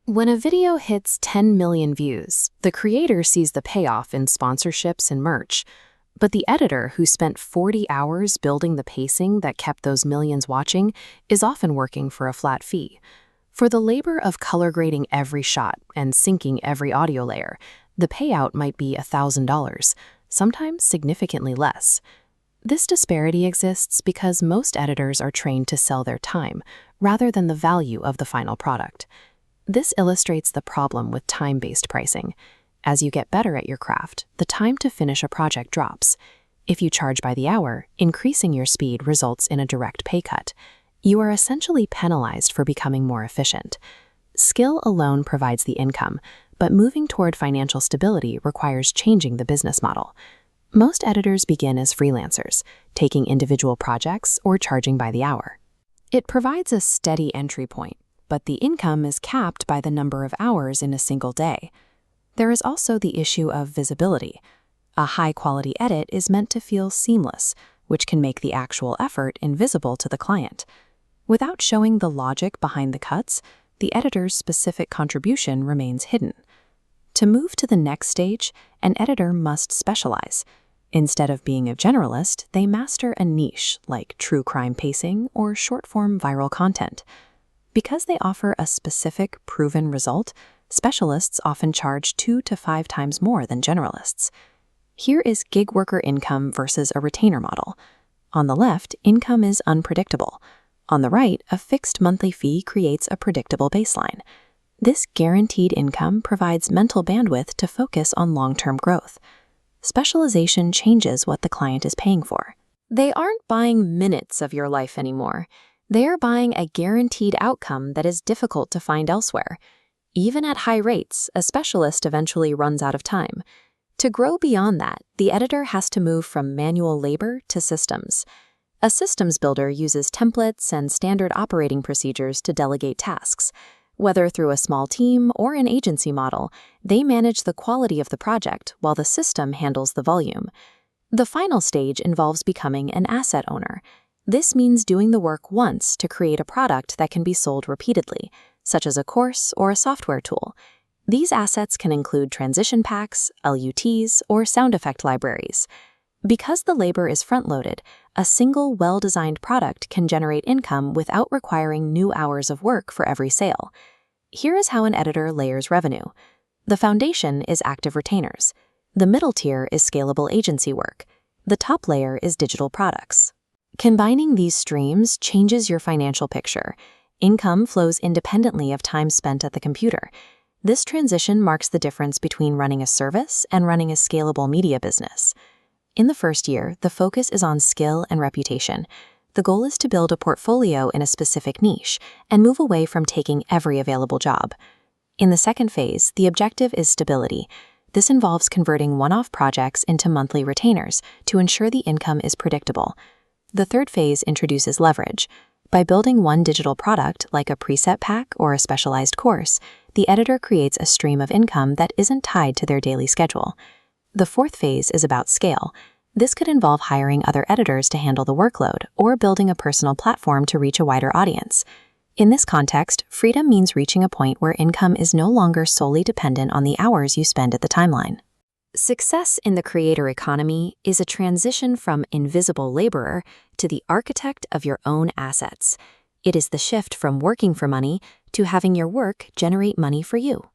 When a video hits 10 million views, the creator sees the payoff in sponsorships and merch. But the editor, who spent 40 hours building the pacing that kept those millions watching, is often working for a flat fee. For the labor of color grading every shot and syncing every audio layer, the payout might be $1,000, sometimes significantly less. This disparity exists because most editors are trained to sell their time, rather than the value of the final product. This illustrates the problem with time-based pricing. As you get better at your craft, the time to finish a project drops. If you charge by the hour, increasing your speed results in a direct pay cut. You are essentially penalized for becoming more efficient. Skill alone provides the income, but moving toward financial stability requires changing the business model. Most editors begin as freelancers, taking individual projects or charging by the hour. It provides a steady entry point, but the income is capped by the number of hours in a single day. There is also the issue of visibility. A high-quality edit is meant to feel seamless, which can make the actual effort invisible to the client. Without showing the logic behind the cuts, the editor's specific contribution remains hidden. To move to the next stage, an editor must specialize. Instead of being a generalist, they master a niche like true crime pacing or short-form viral content. Because they offer a specific, proven result, specialists often charge 2 to 5 times more than generalists. Here is gig worker income versus a retainer model. On the left, income is unpredictable. On the right, a fixed monthly fee creates a predictable baseline. This guaranteed income provides mental bandwidth to focus on long-term growth. Specialization changes what the client is paying for. They aren't buying minutes of your life anymore. They are buying a guaranteed outcome that is difficult to find elsewhere. Even at high rates, a specialist eventually runs out of time. To grow beyond that, the editor has to move from manual labor to systems. A systems builder uses templates and standard operating procedures to delegate tasks. Whether through a small team or an agency model, they manage the quality of the project while the system handles the volume. The final stage involves becoming an asset owner. This means doing the work once to create a product that can be sold repeatedly, such as a course or a software tool. These assets can include transition packs, LUTs, or sound effect libraries. Because the labor is front-loaded, a single well-designed product can generate income without requiring new hours of work for every sale. Here is how an editor layers revenue. The foundation is active retainers. The middle tier is scalable agency work. The top layer is digital products. Combining these streams changes your financial picture. Income flows independently of time spent at the computer. This transition marks the difference between running a service and running a scalable media business. In the first year, the focus is on skill and reputation. The goal is to build a portfolio in a specific niche and move away from taking every available job. In the second phase, the objective is stability. This involves converting one-off projects into monthly retainers to ensure the income is predictable. The third phase introduces leverage. By building one digital product, like a preset pack or a specialized course, the editor creates a stream of income that isn't tied to their daily schedule. The fourth phase is about scale. This could involve hiring other editors to handle the workload or building a personal platform to reach a wider audience. In this context, freedom means reaching a point where income is no longer solely dependent on the hours you spend at the timeline. Success in the creator economy is a transition from invisible laborer to the architect of your own assets. It is the shift from working for money to having your work generate money for you.